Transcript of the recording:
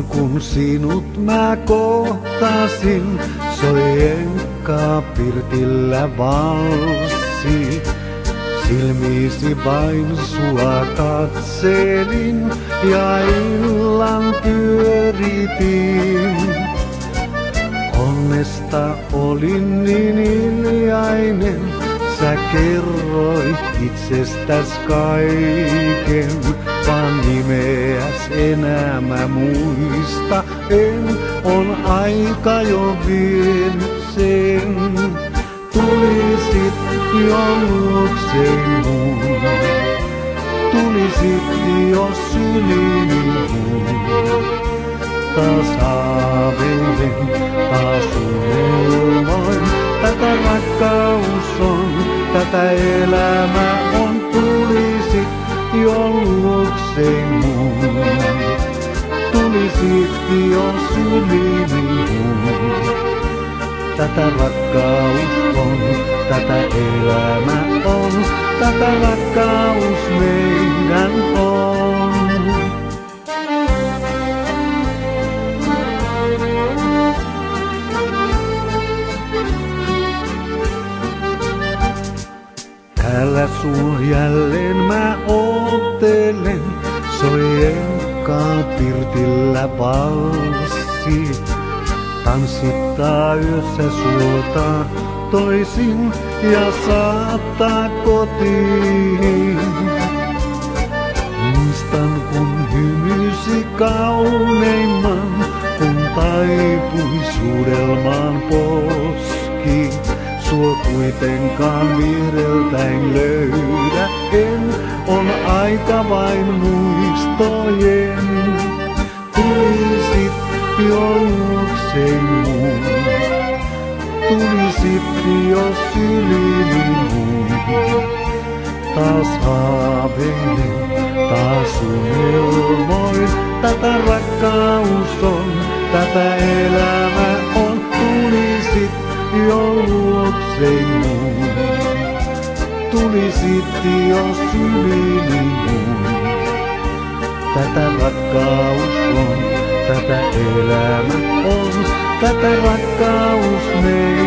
kun sinut mä kohtasin, soi enkä pirtillä valssi. Silmiisi vain sua katselin ja illan pyöritin. Onnesta olin niin hiljainen, sä kerroit itsestäs kaiken, vaan nimeäs enää mä muista en, on aika jo vienyt sen. Tulisit jo luokseen mun, tulisit jo syliini mun. Taas haaveilen, taas unelmoin, tätä rakkaus on, tätä elämä on. Tulisit jo luokseen mun, tulisit jo syliini mun. Tätä rakkaus on, tätä elämä on, tätä rakkaus meidän on. Täällä sua jälleen mä oottelen, soi enkä pirtillä valssi. Tanssittaa yössä suota toisin ja saattaa kotiin. Muistan kun hymysi kauneimman, kun taipui suudelmaan poski. Sua kuitenkaan viereltäin löydä en, on aika vain muistojen. Tulisit jo luokseen mun, tulisit jo syliini mun. Taas haaveilen, taas unelmoin, tätä rakkaus on, tätä elämä on. Tulisit jo luokseen mun, tulisit jo syliini mun. Tätä rakkaus on, tätä elämä on, tätä rakkaus meidän.